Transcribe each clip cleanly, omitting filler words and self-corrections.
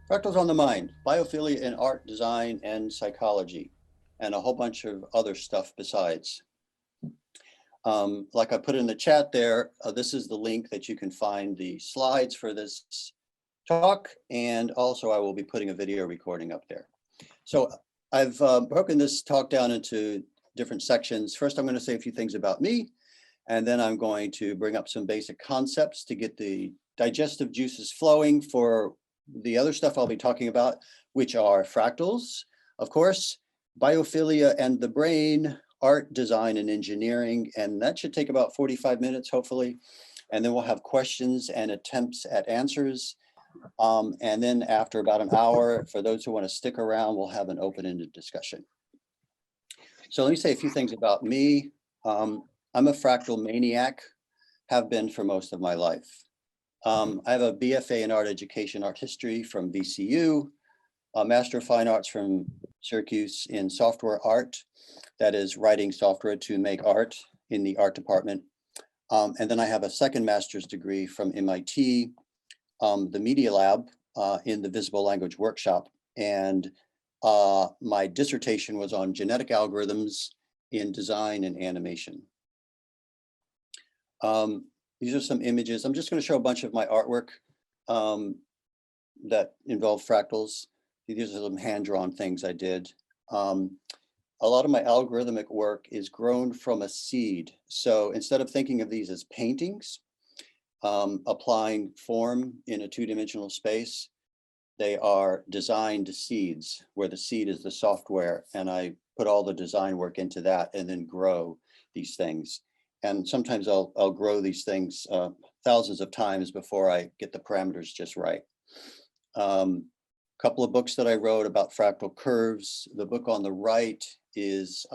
Fractals on the Mind, Biophilia in Art, Design, and Psychology, and a whole bunch of other stuff besides. Like I put in the chat there, this is the link that you can find the slides for this talk, and also I will be putting a video recording up there. So I've broken this talk down into different sections. First, I'm going to say a few things about me, and then I'm going to bring up some basic concepts to get the digestive juices flowing for the other stuff I'll be talking about, which are fractals, of course, biophilia and the brain, art, design, and engineering. And that should take about 45 minutes, hopefully. And then we'll have questions and attempts at answers. And then after about an hour, for those who want to stick around, we'll have an open-ended discussion. So let me say a few things about me. I'm a fractal maniac, have been for most of my life. I have a BFA in art education, art history from VCU, a Master of Fine Arts from Syracuse in software art, that is writing software to make art in the art department. And then I have a second master's degree from MIT, the Media Lab in the Visible Language Workshop. And my dissertation was on genetic algorithms in design and animation. These are some images. I'm just going to show a bunch of my artwork that involve fractals. These are some hand-drawn things I did. A lot of my algorithmic work is grown from a seed. So instead of thinking of these as paintings, applying form in a two-dimensional space, they are designed seeds, where the seed is the software, and I put all the design work into that and then grow these things. And sometimes I'll grow these things thousands of times before I get the parameters just right. Couple of books that I wrote about fractal curves. The book on the right is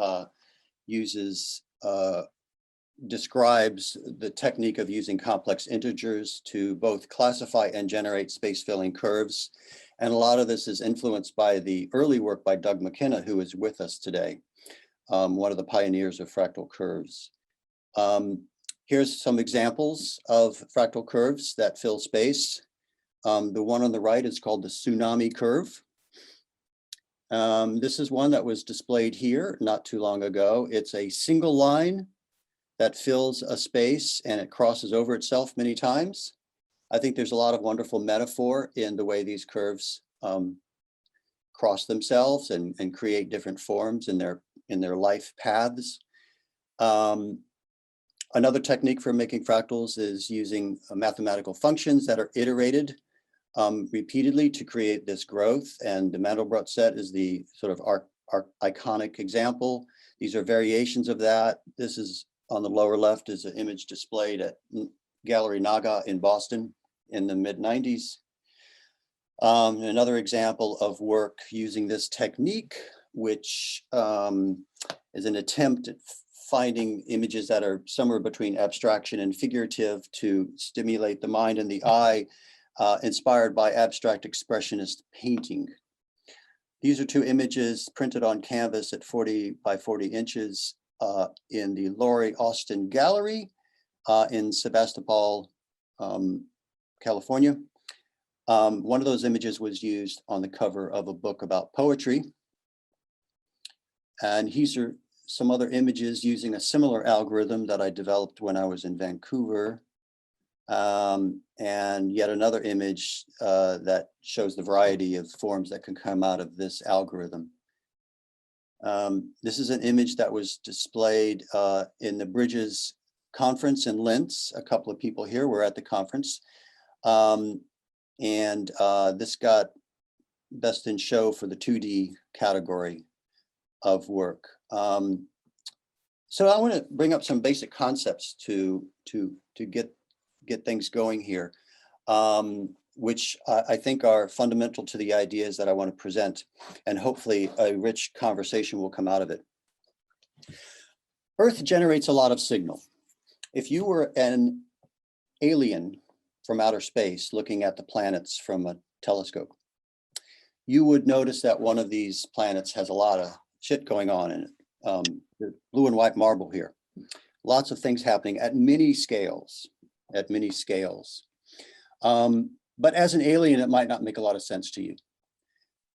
describes the technique of using complex integers to both classify and generate space-filling curves. And a lot of this is influenced by the early work by Doug McKenna, who is with us today, one of the pioneers of fractal curves. Here's some examples of fractal curves that fill space. The one on the right is called the tsunami curve. This is one that was displayed here not too long ago. It's a single line that fills a space and it crosses over itself many times. I think there's a lot of wonderful metaphor in the way these curves cross themselves and create different forms in their life paths. Another technique for making fractals is using mathematical functions that are iterated repeatedly to create this growth. And the Mandelbrot set is the sort of iconic example. These are variations of that. This is on the lower left is an image displayed at Gallery Naga in Boston in the mid-90s. Another example of work using this technique, which is an attempt at finding images that are somewhere between abstraction and figurative to stimulate the mind and the eye, inspired by abstract expressionist painting. These are two images printed on canvas at 40 by 40 inches in the Laurie Austin Gallery in Sebastopol, California. One of those images was used on the cover of a book about poetry. And these are some other images using a similar algorithm that I developed when I was in Vancouver. And yet another image that shows the variety of forms that can come out of this algorithm. This is an image that was displayed in the Bridges conference in Linz. A couple of people here were at the conference. This got Best in Show for the 2D category of work. So I want to bring up some basic concepts to get things going here, which I think are fundamental to the ideas that I want to present, and hopefully a rich conversation will come out of it. Earth generates a lot of signal. If you were an alien from outer space looking at the planets from a telescope, you would notice that one of these planets has a lot of shit going on in it. The blue and white marble here. Lots of things happening at many scales, But as an alien, it might not make a lot of sense to you.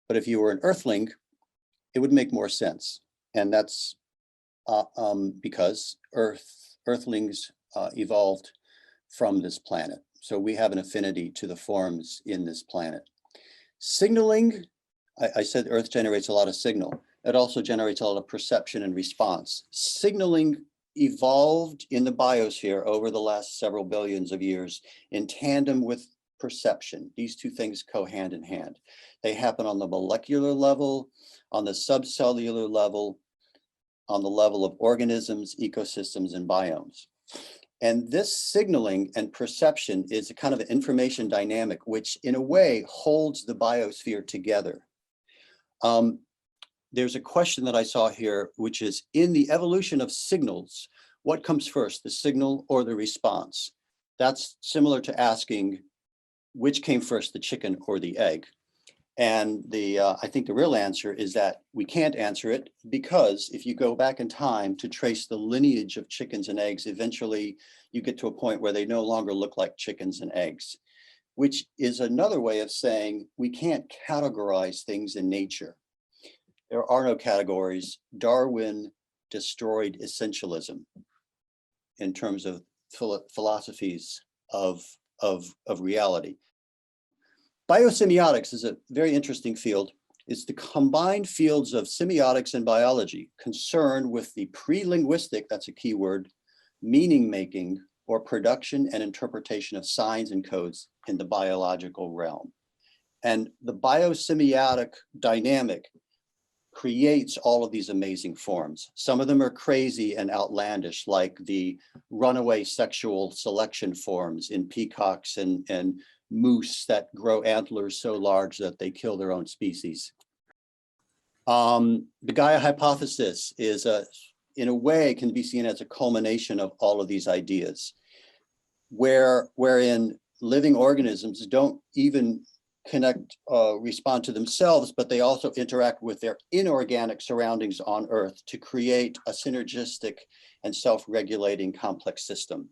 But if you were an Earthling, it would make more sense. And that's because Earthlings evolved from this planet. So we have an affinity to the forms in this planet. Signaling, I said Earth generates a lot of signal. It also generates a lot of perception and response. Signaling evolved in the biosphere over the last several billions of years in tandem with perception. These two things go hand in hand. They happen on the molecular level, on the subcellular level, on the level of organisms, ecosystems, and biomes. And this signaling and perception is a kind of an information dynamic, which in a way holds the biosphere together. There's a question that I saw here, which is, in the evolution of signals, what comes first, the signal or the response? That's similar to asking, which came first, the chicken or the egg? And I think the real answer is that we can't answer it, because if you go back in time to trace the lineage of chickens and eggs, eventually you get to a point where they no longer look like chickens and eggs, which is another way of saying we can't categorize things in nature. There are no categories. Darwin destroyed essentialism in terms of philosophies of reality. Biosemiotics is a very interesting field. It's the combined fields of semiotics and biology concerned with the pre-linguistic, that's a key word, meaning making or production and interpretation of signs and codes in the biological realm. And the biosemiotic dynamic creates all of these amazing forms. Some of them are crazy and outlandish, like the runaway sexual selection forms in peacocks and moose that grow antlers so large that they kill their own species. The Gaia hypothesis is, in a way, can be seen as a culmination of all of these ideas, wherein living organisms don't even respond to themselves, but they also interact with their inorganic surroundings on Earth to create a synergistic and self-regulating complex system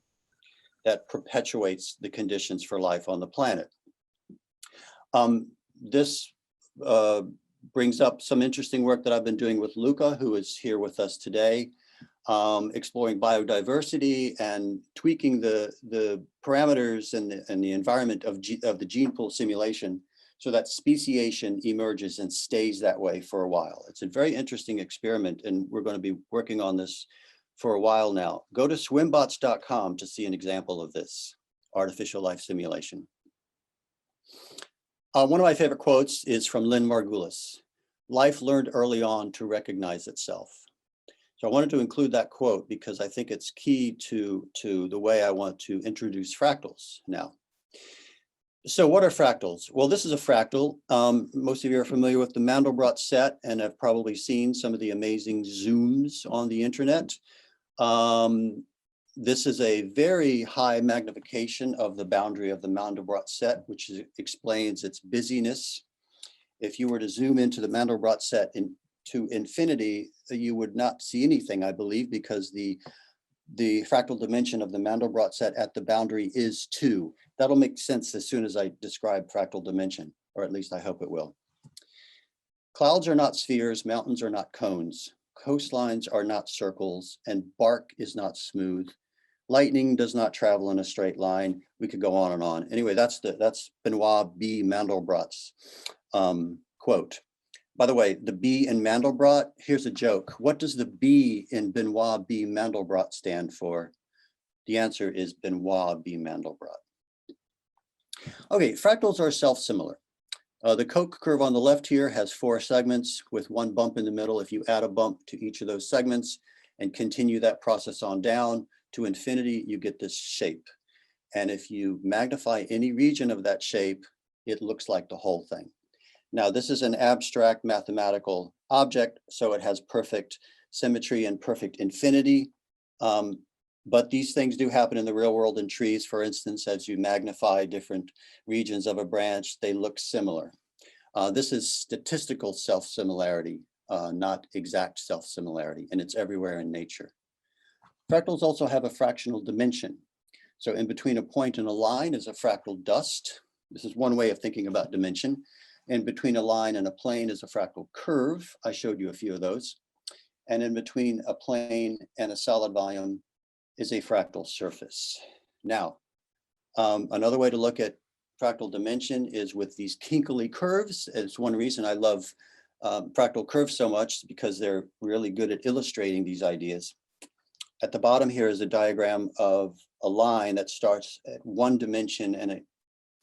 that perpetuates the conditions for life on the planet. This brings up some interesting work that I've been doing with Luca, who is here with us today, exploring biodiversity and tweaking the parameters and the environment of the gene pool simulation so that speciation emerges and stays that way for a while. It's a very interesting experiment, and we're going to be working on this for a while now. Go to swimbots.com to see an example of this artificial life simulation. One of my favorite quotes is from Lynn Margulis: "Life learned early on to recognize itself." So I wanted to include that quote because I think it's key to the way I want to introduce fractals now. So what are fractals? Well, this is a fractal. Most of you are familiar with the Mandelbrot set and have probably seen some of the amazing zooms on the internet. This is a very high magnification of the boundary of the Mandelbrot set, which explains its busyness. If you were to zoom into the Mandelbrot set to infinity, you would not see anything, I believe, because the fractal dimension of the Mandelbrot set at the boundary is 2. That'll make sense as soon as I describe fractal dimension, or at least I hope it will. Clouds are not spheres, mountains are not cones, coastlines are not circles, and bark is not smooth. Lightning does not travel in a straight line. We could go on and on. Anyway, that's Benoit B. Mandelbrot's quote. By the way, the B in Mandelbrot, here's a joke. What does the B in Benoit B. Mandelbrot stand for? The answer is Benoit B. Mandelbrot. Okay, fractals are self-similar. The Koch curve on the left here has 4 segments with 1 bump in the middle. If you add a bump to each of those segments and continue that process on down to infinity, you get this shape. And if you magnify any region of that shape, it looks like the whole thing. Now, this is an abstract mathematical object, so it has perfect symmetry and perfect infinity. But these things do happen in the real world in trees. For instance, as you magnify different regions of a branch, they look similar. This is statistical self-similarity, not exact self-similarity, and it's everywhere in nature. Fractals also have a fractional dimension. So in between a point and a line is a fractal dust. This is one way of thinking about dimension. And between a line and a plane is a fractal curve. I showed you a few of those. And in between a plane and a solid volume is a fractal surface. Now, another way to look at fractal dimension is with these kinkily curves. It's one reason I love fractal curves so much, because they're really good at illustrating these ideas. At the bottom here is a diagram of a line that starts at one dimension, and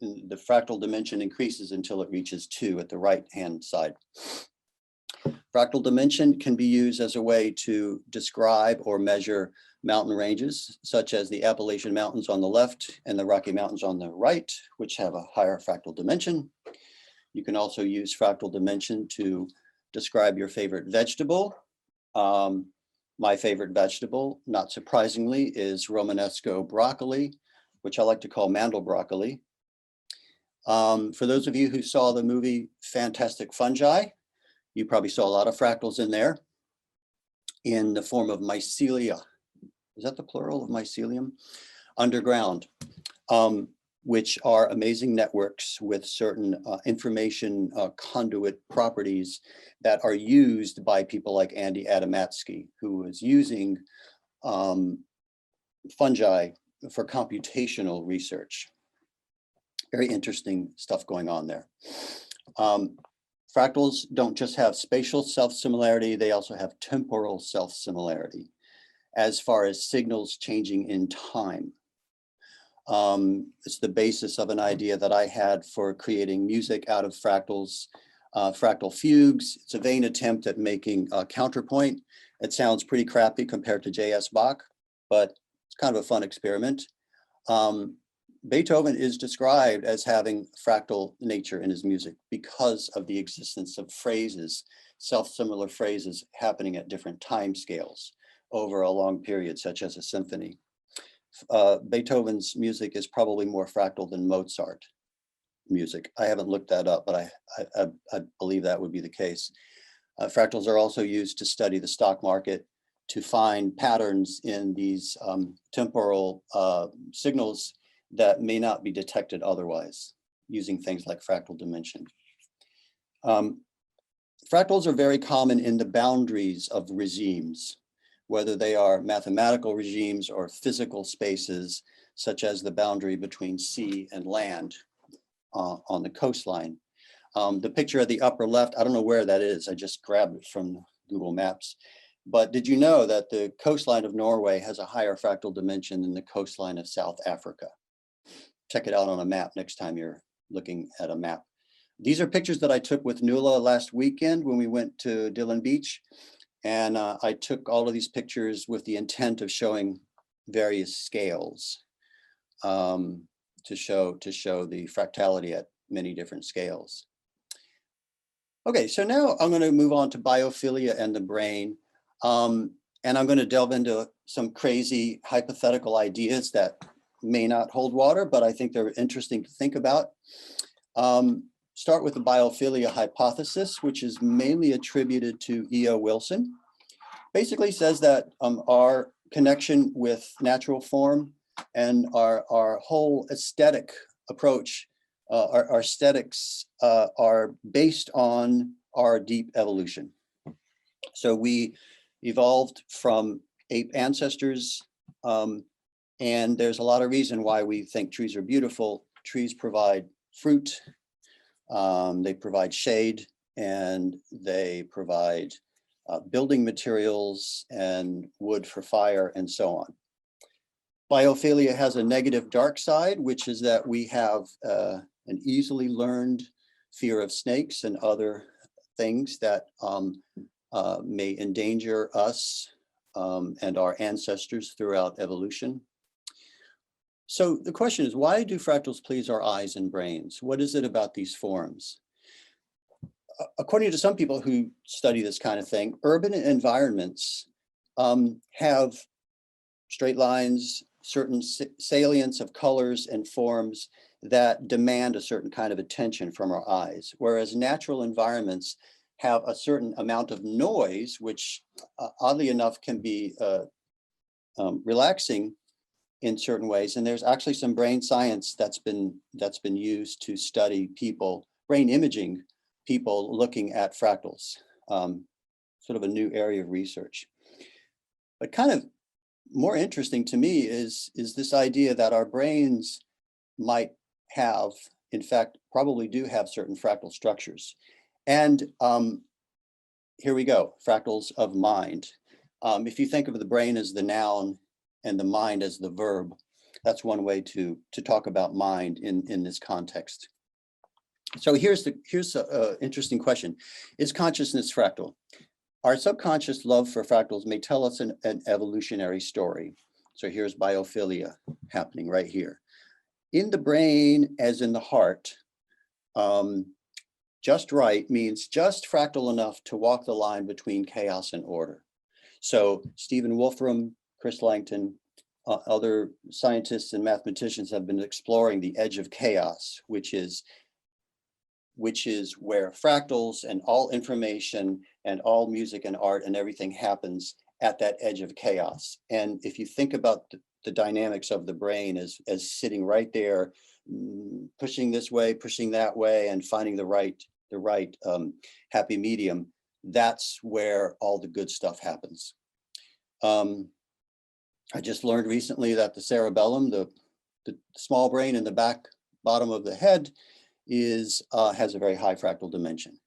the fractal dimension increases until it reaches 2 at the right-hand side. Fractal dimension can be used as a way to describe or measure mountain ranges, such as the Appalachian Mountains on the left and the Rocky Mountains on the right, which have a higher fractal dimension. You can also use fractal dimension to describe your favorite vegetable. My favorite vegetable, not surprisingly, is Romanesco broccoli, which I like to call mandel broccoli. For those of you who saw the movie Fantastic Fungi, you probably saw a lot of fractals in there in the form of mycelia. Is that the plural of mycelium? Underground, which are amazing networks with certain information conduit properties that are used by people like Andy Adamatsky, who is using fungi for computational research. Very interesting stuff going on there. Fractals don't just have spatial self-similarity, they also have temporal self-similarity as far as signals changing in time. It's the basis of an idea that I had for creating music out of fractals, fractal fugues. It's a vain attempt at making a counterpoint. It sounds pretty crappy compared to J.S. Bach, but it's kind of a fun experiment. Beethoven is described as having fractal nature in his music because of the existence of phrases, self-similar phrases happening at different time scales over a long period, such as a symphony. Beethoven's music is probably more fractal than Mozart music. I haven't looked that up, but I believe that would be the case. Fractals are also used to study the stock market, to find patterns in these temporal signals that may not be detected otherwise, using things like fractal dimension. Fractals are very common in the boundaries of regimes, whether they are mathematical regimes or physical spaces, such as the boundary between sea and land on the coastline. The picture at the upper left, I don't know where that is, I just grabbed it from Google Maps. But did you know that the coastline of Norway has a higher fractal dimension than the coastline of South Africa? Check it out on a map next time you're looking at a map. These are pictures that I took with Nuala last weekend when we went to Dillon Beach. And I took all of these pictures with the intent of showing various scales to show the fractality at many different scales. Okay, so now I'm going to move on to biophilia and the brain. And I'm going to delve into some crazy hypothetical ideas that may not hold water, but I think they're interesting to think about. Start with the biophilia hypothesis, which is mainly attributed to E.O. Wilson. Basically says that our connection with natural form and our whole aesthetic approach, our aesthetics are based on our deep evolution. So we evolved from ape ancestors, and there's a lot of reason why we think trees are beautiful. Trees provide fruit, they provide shade, and they provide building materials and wood for fire and so on. Biophilia has a negative dark side, which is that we have an easily learned fear of snakes and other things that may endanger us and our ancestors throughout evolution. So the question is, why do fractals please our eyes and brains? What is it about these forms? According to some people who study this kind of thing, urban environments have straight lines, certain salience of colors and forms that demand a certain kind of attention from our eyes, whereas natural environments have a certain amount of noise, which oddly enough can be relaxing in certain ways. And there's actually some brain science that's been used to study people, brain imaging people looking at fractals, sort of a new area of research. But kind of more interesting to me is this idea that our brains might have, in fact, probably do have certain fractal structures. And here we go, fractals of mind. If you think of the brain as the noun and the mind as the verb, that's one way to talk about mind in this context. So here's an interesting question. Is consciousness fractal? Our subconscious love for fractals may tell us an evolutionary story. So here's biophilia happening right here. In the brain, as in the heart, just right means just fractal enough to walk the line between chaos and order. So Stephen Wolfram, Chris Langton, other scientists and mathematicians have been exploring the edge of chaos, which is where fractals and all information and all music and art and everything happens at that edge of chaos. And if you think about the dynamics of the brain as sitting right there, pushing this way, pushing that way, and finding the right happy medium, that's where all the good stuff happens. I just learned recently that the cerebellum, the small brain in the back bottom of the head, has a very high fractal dimension.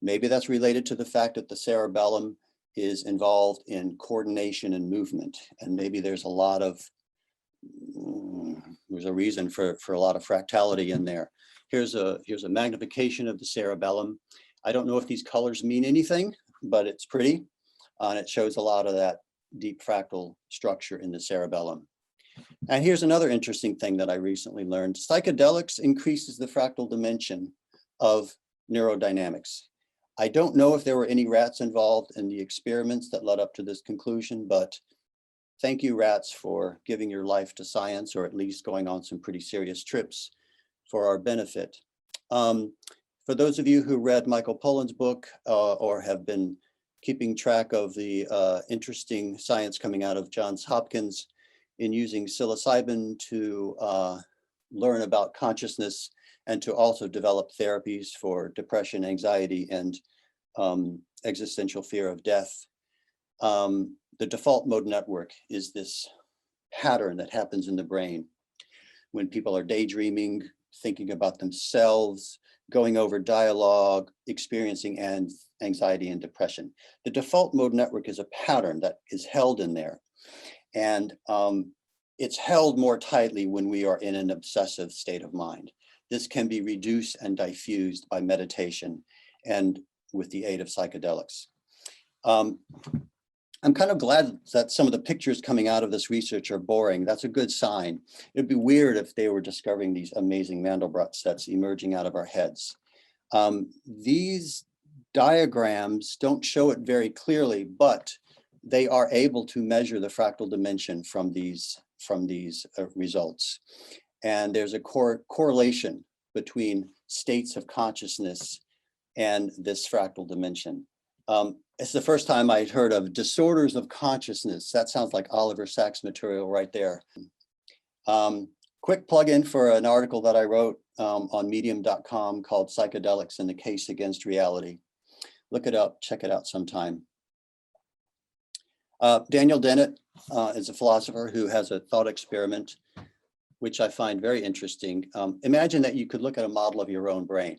Maybe that's related to the fact that the cerebellum is involved in coordination and movement, and maybe there's a reason for a lot of fractality in there. Here's a magnification of the cerebellum. I don't know if these colors mean anything, but it's pretty, and it shows a lot of that deep fractal structure in the cerebellum. And here's another interesting thing that I recently learned. Psychedelics increases the fractal dimension of neurodynamics. I don't know if there were any rats involved in the experiments that led up to this conclusion, but thank you, rats, for giving your life to science, or at least going on some pretty serious trips for our benefit. For those of you who read Michael Pollan's book or have been keeping track of the interesting science coming out of Johns Hopkins in using psilocybin to learn about consciousness and to also develop therapies for depression, anxiety, and existential fear of death. The default mode network is this pattern that happens in the brain when people are daydreaming, thinking about themselves, going over dialogue, experiencing anxiety and depression. The default mode network is a pattern that is held in there. And it's held more tightly when we are in an obsessive state of mind. This can be reduced and diffused by meditation and with the aid of psychedelics. I'm kind of glad that some of the pictures coming out of this research are boring. That's a good sign. It'd be weird if they were discovering these amazing Mandelbrot sets emerging out of our heads. These diagrams don't show it very clearly, but they are able to measure the fractal dimension from these results. And there's a correlation between states of consciousness and this fractal dimension. It's the first time I'd heard of disorders of consciousness. That sounds like Oliver Sacks material right there. Quick plug-in for an article that I wrote on medium.com called Psychedelics and the Case Against Reality. Look it up, check it out sometime. Daniel Dennett is a philosopher who has a thought experiment, which I find very interesting. Imagine that you could look at a model of your own brain.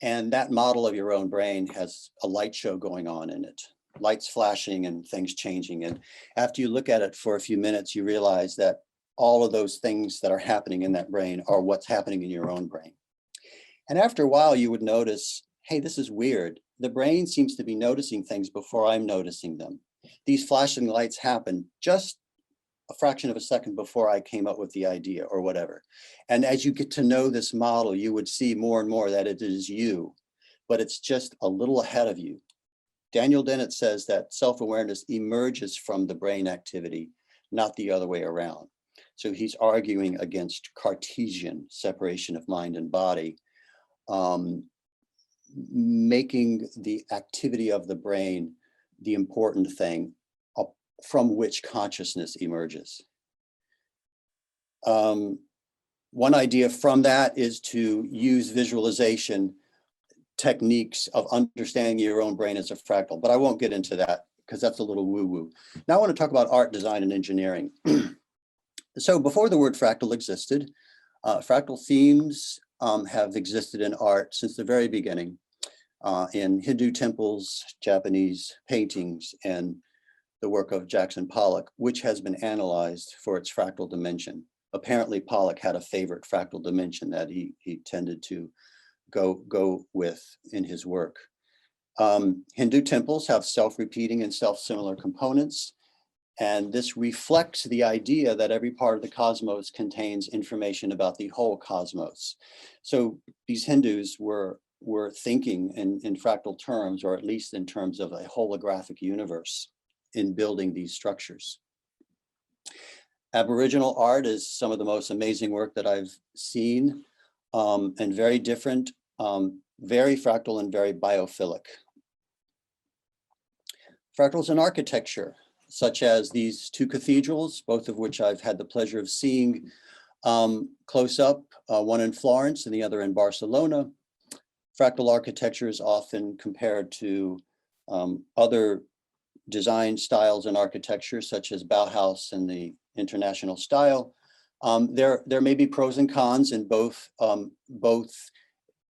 And that model of your own brain has a light show going on in it, lights flashing and things changing. And after you look at it for a few minutes, you realize that all of those things that are happening in that brain are what's happening in your own brain. And after a while, you would notice, hey, this is weird. The brain seems to be noticing things before I'm noticing them. These flashing lights happen just a fraction of a second before I came up with the idea or whatever. And as you get to know this model, you would see more and more that it is you, but it's just a little ahead of you. Daniel Dennett says that self-awareness emerges from the brain activity, not the other way around. So he's arguing against Cartesian separation of mind and body, making the activity of the brain the important thing from which consciousness emerges. One idea from that is to use visualization techniques of understanding your own brain as a fractal, but I won't get into that because that's a little woo-woo. Now I want to talk about art, design, and engineering. So before the word fractal existed, fractal themes have existed in art since the very beginning, in Hindu temples, Japanese paintings, and the work of Jackson Pollock, which has been analyzed for its fractal dimension. Apparently Pollock had a favorite fractal dimension that he tended to go with in his work. Hindu temples have self-repeating and self-similar components, and this reflects the idea that every part of the cosmos contains information about the whole cosmos. So these Hindus were thinking in fractal terms, or at least in terms of a holographic universe in building these structures. Aboriginal art is some of the most amazing work that I've seen, and very different, very fractal and very biophilic. Fractals in architecture, such as these two cathedrals, both of which I've had the pleasure of seeing close up, one in Florence and the other in Barcelona. Fractal architecture is often compared to other design styles in architecture, such as Bauhaus and the international style. There may be pros and cons in both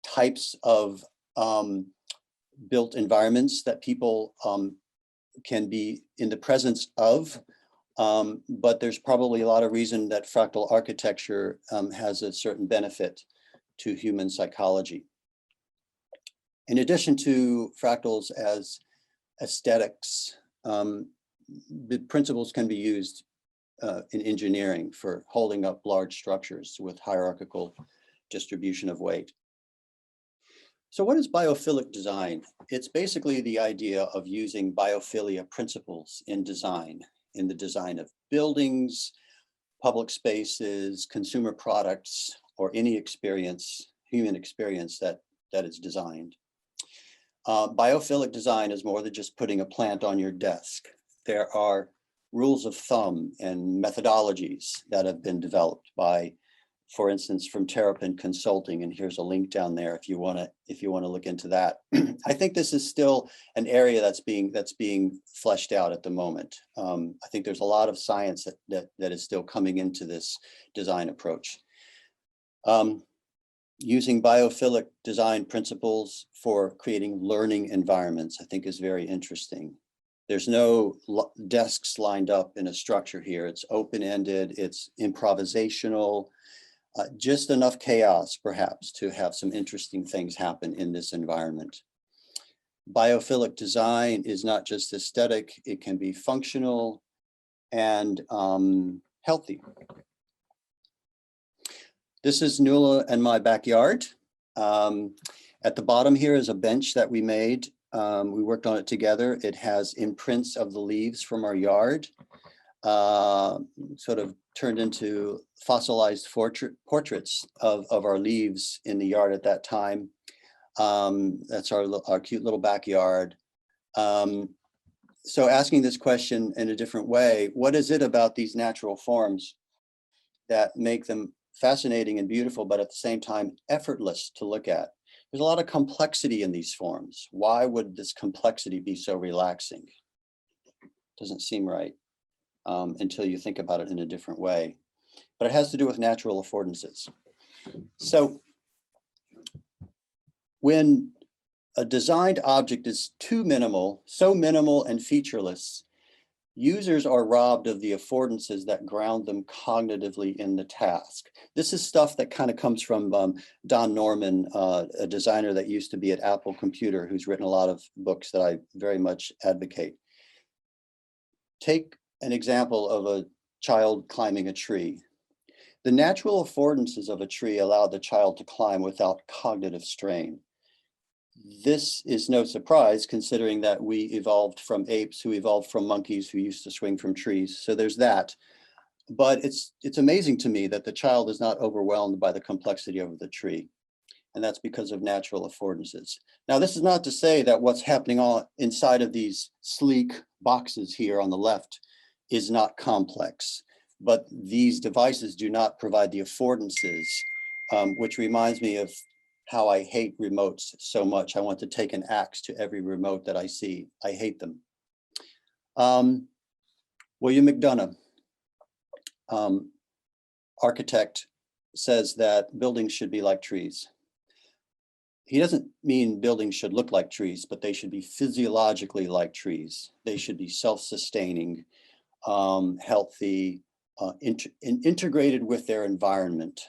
types of built environments that people can be in the presence of, but there's probably a lot of reason that fractal architecture has a certain benefit to human psychology. In addition to fractals as aesthetics, the principles can be used in engineering for holding up large structures with hierarchical distribution of weight. So what is biophilic design? It's basically the idea of using biophilia principles in design, in the design of buildings, public spaces, consumer products, or any experience, human experience that is designed. Biophilic design is more than just putting a plant on your desk. There are rules of thumb and methodologies that have been developed by, for instance, from Terrapin Consulting, and here's a link down there if you want to look into that. I think this is still an area that's being fleshed out at the moment. I think there's a lot of science that is still coming into this design approach. Using biophilic design principles for creating learning environments, I think, is very interesting. There's no desks lined up in a structure here. It's open-ended, it's improvisational, just enough chaos, perhaps, to have some interesting things happen in this environment. Biophilic design is not just aesthetic, it can be functional and healthy. This is Nuala and my backyard. At the bottom here is a bench that we made. We worked on it together. It has imprints of the leaves from our yard, sort of turned into fossilized portraits of our leaves in the yard at that time. That's our cute little backyard. So asking this question in a different way, what is it about these natural forms that make them fascinating and beautiful, but at the same time effortless to look at? There's a lot of complexity in these forms. Why would this complexity be so relaxing? Doesn't seem right until you think about it in a different way. But it has to do with natural affordances. So when a designed object is too minimal, so minimal and featureless, users are robbed of the affordances that ground them cognitively in the task. This is stuff that kind of comes from Don Norman, a designer that used to be at Apple Computer, who's written a lot of books that I very much advocate. Take an example of a child climbing a tree. The natural affordances of a tree allow the child to climb without cognitive strain. This is no surprise, considering that we evolved from apes who evolved from monkeys who used to swing from trees. So there's that. But it's amazing to me that the child is not overwhelmed by the complexity of the tree. And that's because of natural affordances. Now, this is not to say that what's happening all inside of these sleek boxes here on the left is not complex. but these devices do not provide the affordances, which reminds me of how I hate remotes so much. I want to take an axe to every remote that I see. I hate them. William McDonough, architect, says that buildings should be like trees. He doesn't mean buildings should look like trees, but they should be physiologically like trees. They should be self-sustaining, healthy, integrated with their environment,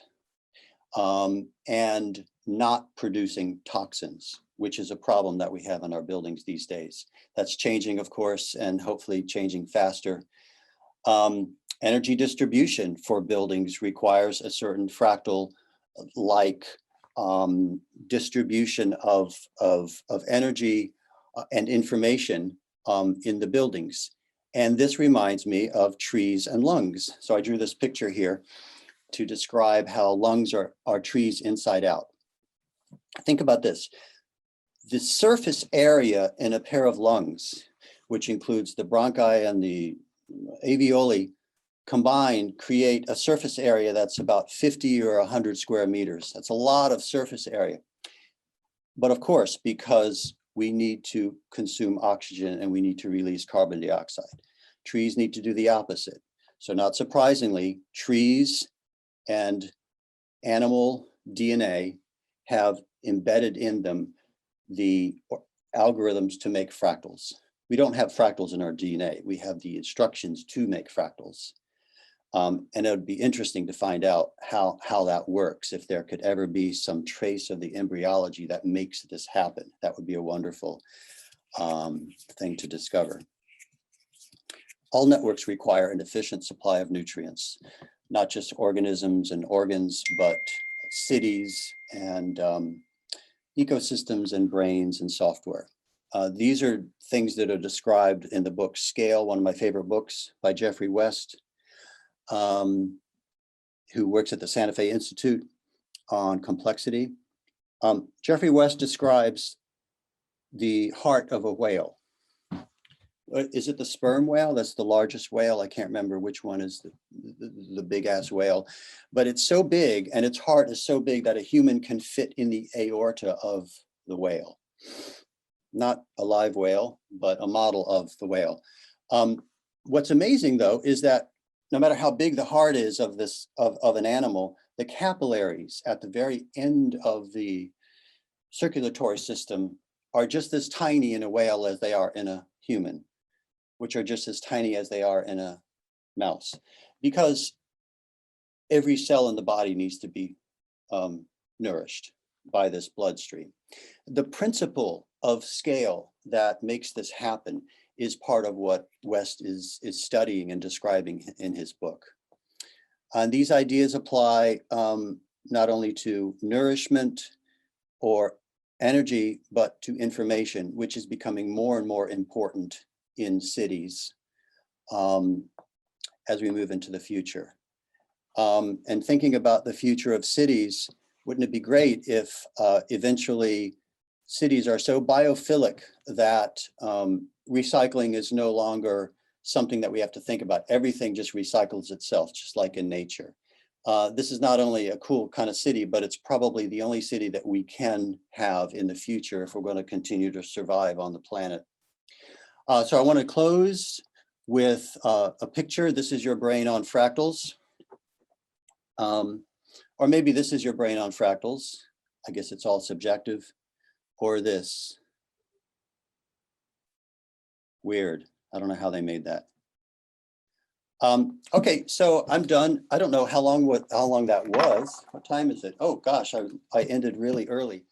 and not producing toxins, which is a problem that we have in our buildings these days. That's changing, of course, and hopefully changing faster. Energy distribution for buildings requires a certain fractal-like distribution of energy and information in the buildings. And this reminds me of trees and lungs. So I drew this picture here to describe how lungs are trees inside out. Think about this. The surface area in a pair of lungs, which includes the bronchi and the alveoli, combined create a surface area that's about 50 or 100 square meters. That's a lot of surface area. But of course, because we need to consume oxygen and we need to release carbon dioxide, trees need to do the opposite. So not surprisingly, trees and animal DNA have embedded in them the algorithms to make fractals. We don't have fractals in our DNA. We have the instructions to make fractals. And it would be interesting to find out how that works, if there could ever be some trace of the embryology that makes this happen. That would be a wonderful thing to discover. All networks require an efficient supply of nutrients, not just organisms and organs, but cities and ecosystems and brains and software. These are things that are described in the book Scale, one of my favorite books by Jeffrey West, who works at the Santa Fe Institute on complexity. Jeffrey West describes the heart of a whale. Is it the sperm whale? That's the largest whale. I can't remember which one is the big ass whale, but it's so big and its heart is so big that a human can fit in the aorta of the whale. Not a live whale, but a model of the whale. What's amazing though, is that no matter how big the heart is of an animal, the capillaries at the very end of the circulatory system are just as tiny in a whale as they are in a human, which are just as tiny as they are in a mouse, because every cell in the body needs to be nourished by this bloodstream. The principle of scale that makes this happen is part of what West is studying and describing in his book. And these ideas apply not only to nourishment or energy, but to information, which is becoming more and more important in cities as we move into the future. And thinking about the future of cities, wouldn't it be great if eventually cities are so biophilic that recycling is no longer something that we have to think about. Everything just recycles itself, just like in nature. This is not only a cool kind of city, but it's probably the only city that we can have in the future if we're going to continue to survive on the planet. So I want to close with a picture. This is your brain on fractals. Or maybe this is your brain on fractals. I guess it's all subjective. Or this. Weird. I don't know how they made that. Okay, so I'm done. I don't know how long that was. What time is it? Oh gosh, I ended really early.